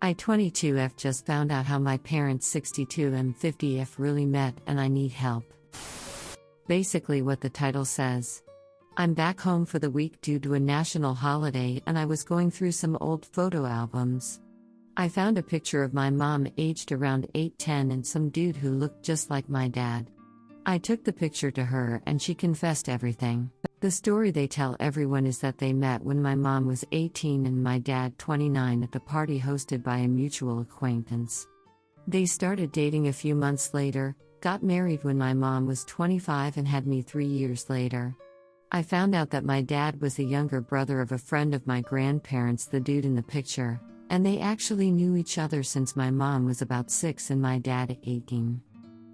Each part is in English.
I 22F just found out how my parents 62 and 50F really met and I need help. Basically what the title says. I'm back home for the week due to a national holiday and I was going through some old photo albums. I found a picture of my mom aged around 8-10 and some dude who looked just like my dad. I took the picture to her and she confessed everything. The story they tell everyone is that they met when my mom was 18 and my dad 29 at the party hosted by a mutual acquaintance. They started dating a few months later, got married when my mom was 25 and had me 3 years later. I found out that my dad was the younger brother of a friend of my grandparents, the dude in the picture, and they actually knew each other since my mom was about 6 and my dad 18.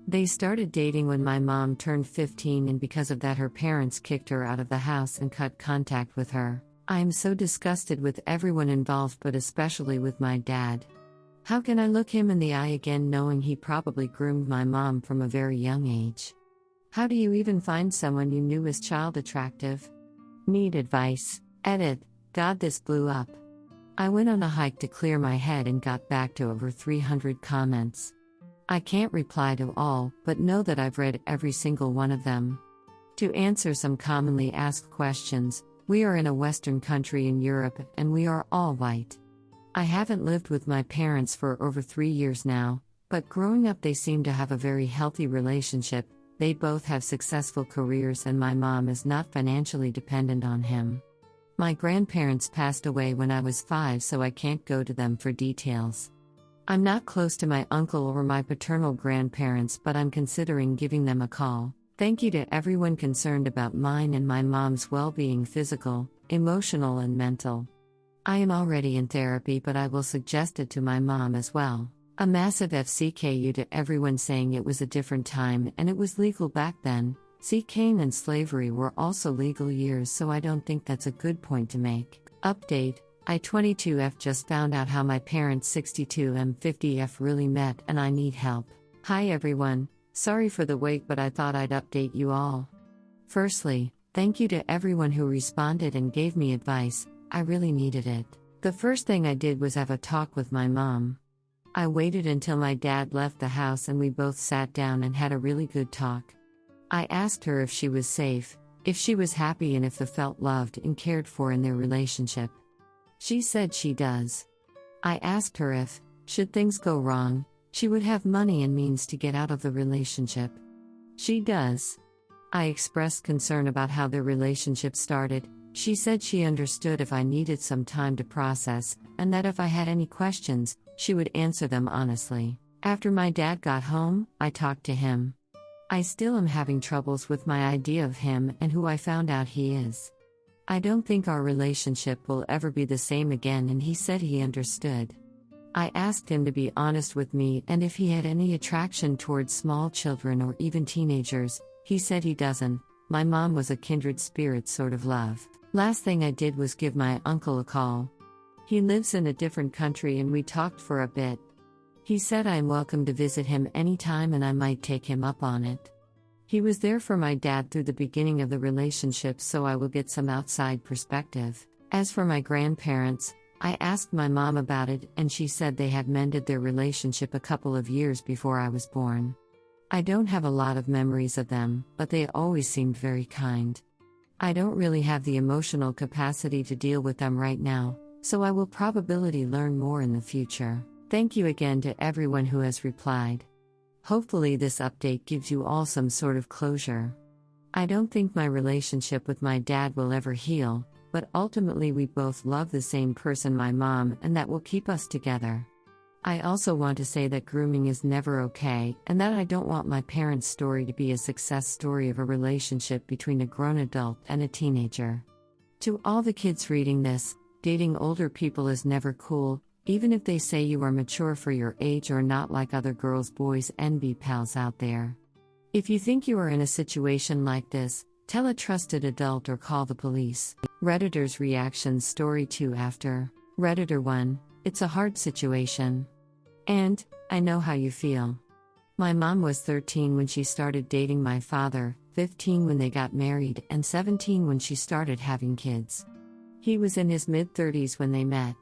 They started dating when my mom turned 15 and because of that her parents kicked her out of the house and cut contact with her. I am so disgusted with everyone involved but especially with my dad. How can I look him in the eye again knowing he probably groomed my mom from a very young age? How do you even find someone you knew as child attractive? Need advice. Edit. God, this blew up. I went on a hike to clear my head and got back to over 300 comments. I can't reply to all, but know that I've read every single one of them. To answer some commonly asked questions, we are in a Western country in Europe and we are all white. I haven't lived with my parents for over 3 years now, but growing up they seem to have a very healthy relationship. They both have successful careers and my mom is not financially dependent on him. My grandparents passed away when I was 5, so I can't go to them for details. I'm not close to my uncle or my paternal grandparents, but I'm considering giving them a call. Thank you to everyone concerned about mine and my mom's well-being, physical, emotional and mental. I am already in therapy, but I will suggest it to my mom as well. A massive FCKU to everyone saying it was a different time and it was legal back then. Cane and slavery were also legal years, so I don't think that's a good point to make. Update. I 22F just found out how my parents 62 and 50F really met and I need help. Hi everyone, sorry for the wait but I thought I'd update you all. Firstly, thank you to everyone who responded and gave me advice, I really needed it. The first thing I did was have a talk with my mom. I waited until my dad left the house and we both sat down and had a really good talk. I asked her if she was safe, if she was happy and if they felt loved and cared for in their relationship. She said she does. I asked her if, should things go wrong, she would have money and means to get out of the relationship. She does. I expressed concern about how their relationship started. She said she understood if I needed some time to process, and that if I had any questions, she would answer them honestly. After my dad got home, I talked to him. I still am having troubles with my idea of him and who I found out he is. I don't think our relationship will ever be the same again and he said he understood. I asked him to be honest with me and if he had any attraction towards small children or even teenagers. He said he doesn't. My mom was a kindred spirit sort of love. Last thing I did was give my uncle a call. He lives in a different country and we talked for a bit. He said I'm welcome to visit him anytime and I might take him up on it. He was there for my dad through the beginning of the relationship, so I will get some outside perspective. As for my grandparents, I asked my mom about it and she said they had mended their relationship a couple of years before I was born. I don't have a lot of memories of them, but they always seemed very kind. I don't really have the emotional capacity to deal with them right now, so I will probably learn more in the future. Thank you again to everyone who has replied. Hopefully this update gives you all some sort of closure. I don't think my relationship with my dad will ever heal, but ultimately we both love the same person, my mom, and that will keep us together. I also want to say that grooming is never okay, and that I don't want my parents' story to be a success story of a relationship between a grown adult and a teenager. To all the kids reading this, dating older people is never cool, even if they say you are mature for your age or not like other girls, boys, and be pals out there. If you think you are in a situation like this, tell a trusted adult or call the police. Redditor's reactions story 2 after. Redditor 1, it's a hard situation. And, I know how you feel. My mom was 13 when she started dating my father, 15 when they got married, and 17 when she started having kids. He was in his mid-30s when they met.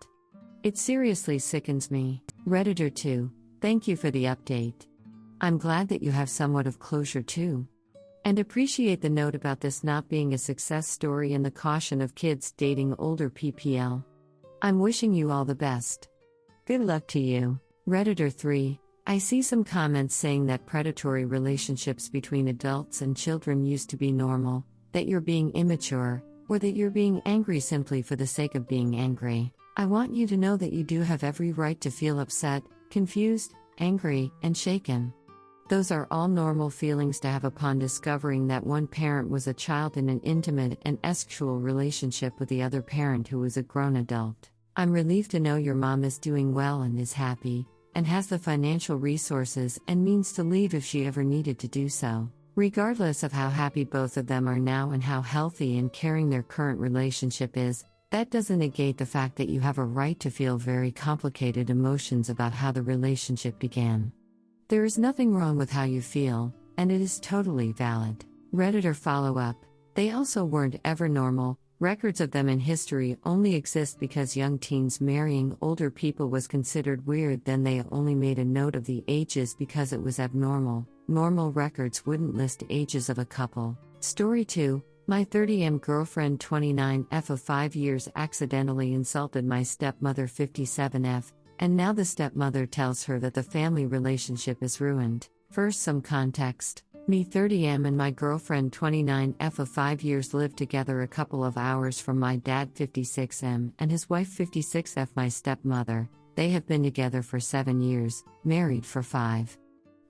It seriously sickens me. Redditor 2, thank you for the update. I'm glad that you have somewhat of closure too. And appreciate the note about this not being a success story and the caution of kids dating older PPL. I'm wishing you all the best. Good luck to you. Redditor 3, I see some comments saying that predatory relationships between adults and children used to be normal, that you're being immature, or that you're being angry simply for the sake of being angry. I want you to know that you do have every right to feel upset, confused, angry, and shaken. Those are all normal feelings to have upon discovering that one parent was a child in an intimate and sexual relationship with the other parent who was a grown adult. I'm relieved to know your mom is doing well and is happy, and has the financial resources and means to leave if she ever needed to do so. Regardless of how happy both of them are now and how healthy and caring their current relationship is, that doesn't negate the fact that you have a right to feel very complicated emotions about how the relationship began. There is nothing wrong with how you feel, and it is totally valid. Redditor follow-up, they also weren't ever normal. Records of them in history only exist because young teens marrying older people was considered weird, then they only made a note of the ages because it was abnormal. Normal records wouldn't list ages of a couple. Story 2, my 30M girlfriend 29F of 5 years accidentally insulted my stepmother 57F, and now the stepmother tells her that the family relationship is ruined. First, some context. Me 30M and my girlfriend 29F of 5 years lived together a couple of hours from my dad 56M and his wife 56F, my stepmother. They have been together for 7 years, married for 5.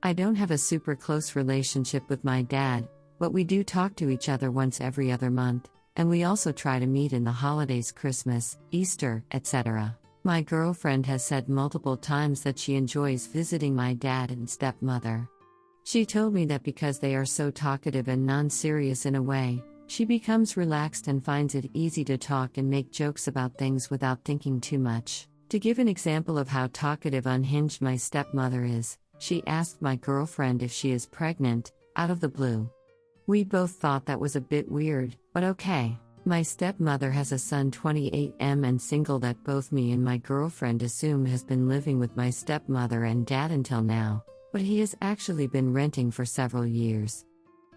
I don't have a super close relationship with my dad, but we do talk to each other once every other month, and we also try to meet in the holidays, Christmas, Easter, etc. My girlfriend has said multiple times that she enjoys visiting my dad and stepmother. She told me that because they are so talkative and non-serious in a way, she becomes relaxed and finds it easy to talk and make jokes about things without thinking too much. To give an example of how talkative unhinged my stepmother is, she asked my girlfriend if she is pregnant, out of the blue. We both thought that was a bit weird, but okay. My stepmother has a son 28M and single that both me and my girlfriend assume has been living with my stepmother and dad until now, but he has actually been renting for several years.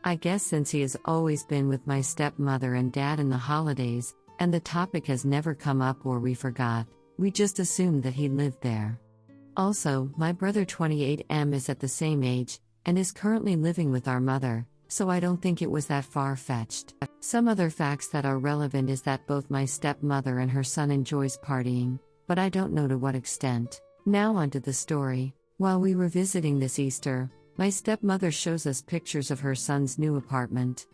I guess since he has always been with my stepmother and dad in the holidays, and the topic has never come up or we forgot, we just assumed that he lived there. Also, my brother 28M is at the same age, and is currently living with our mother, so I don't think it was that far-fetched. Some other facts that are relevant is that both my stepmother and her son enjoys partying, but I don't know to what extent. Now onto the story. While we were visiting this Easter, my stepmother shows us pictures of her son's new apartment.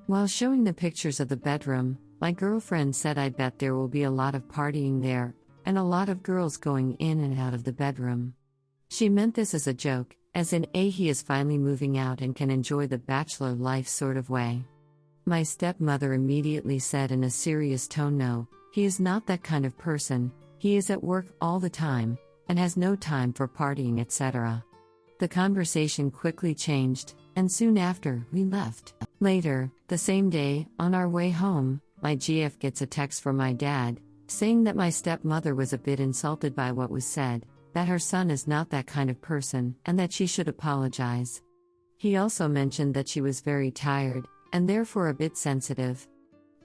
While showing the pictures of the bedroom, my girlfriend said, I bet there will be a lot of partying there, and a lot of girls going in and out of the bedroom. She meant this as a joke, as in he is finally moving out and can enjoy the bachelor life sort of way. My stepmother immediately said in a serious tone, no, he is not that kind of person, he is at work all the time, and has no time for partying, etc. The conversation quickly changed, and soon after, we left. Later, the same day, on our way home, my GF gets a text from my dad, saying that my stepmother was a bit insulted by what was said, that her son is not that kind of person, and that she should apologize. He also mentioned that she was very tired, and therefore a bit sensitive.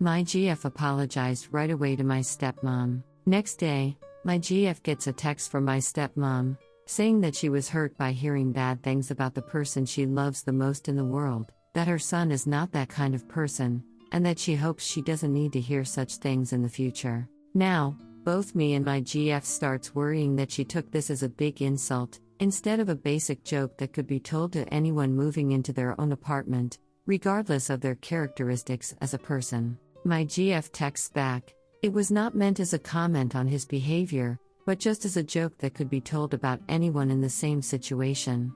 My GF apologized right away to my stepmom. Next day, my GF gets a text from my stepmom, saying that she was hurt by hearing bad things about the person she loves the most in the world, that her son is not that kind of person, and that she hopes she doesn't need to hear such things in the future. Now, both me and my GF starts worrying that she took this as a big insult, instead of a basic joke that could be told to anyone moving into their own apartment, regardless of their characteristics as a person. My GF texts back, it was not meant as a comment on his behavior, but just as a joke that could be told about anyone in the same situation.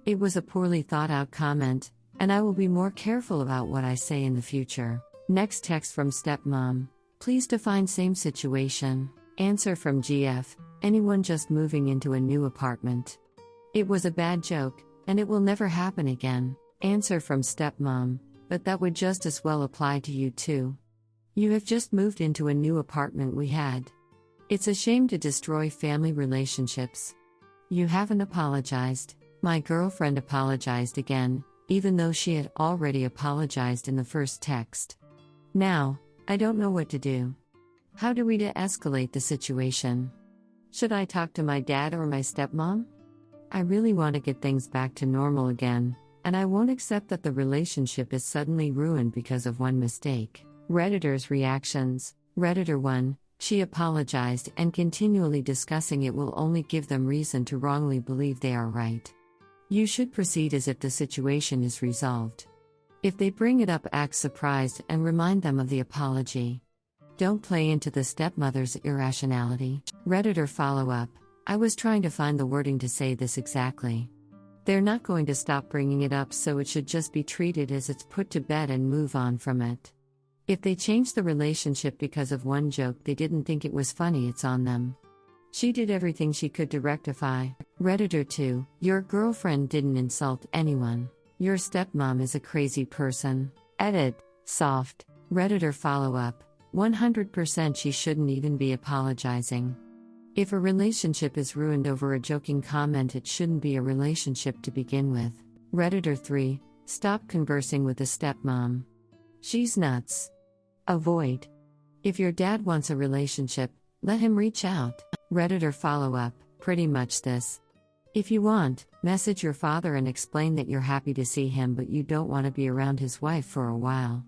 It was a poorly thought out comment, and I will be more careful about what I say in the future. Next text from stepmom. Please define same situation. Answer from GF, anyone just moving into a new apartment. It was a bad joke, and it will never happen again. Answer from stepmom, but that would just as well apply to you too. You have just moved into a new apartment we had. It's a shame to destroy family relationships. You haven't apologized. My girlfriend apologized again, even though she had already apologized in the first text. Now, I don't know what to do. How do we de-escalate the situation? Should I talk to my dad or my stepmom? I really want to get things back to normal again, and I won't accept that the relationship is suddenly ruined because of one mistake. Redditor's reactions. Redditor 1, she apologized, and continually discussing it will only give them reason to wrongly believe they are right. You should proceed as if the situation is resolved. If they bring it up, act surprised and remind them of the apology. Don't play into the stepmother's irrationality. Redditor follow-up. I was trying to find the wording to say this exactly. They're not going to stop bringing it up, so it should just be treated as it's put to bed and move on from it. If they change the relationship because of one joke they didn't think it was funny, it's on them. She did everything she could to rectify. Redditor 2, your girlfriend didn't insult anyone. Your stepmom is a crazy person. Edit. Soft. Redditor follow-up. 100% she shouldn't even be apologizing. If a relationship is ruined over a joking comment, it shouldn't be a relationship to begin with. Redditor 3, stop conversing with the stepmom. She's nuts. Avoid. If your dad wants a relationship, let him reach out. Redditor follow-up, pretty much this. If you want, message your father and explain that you're happy to see him but you don't want to be around his wife for a while.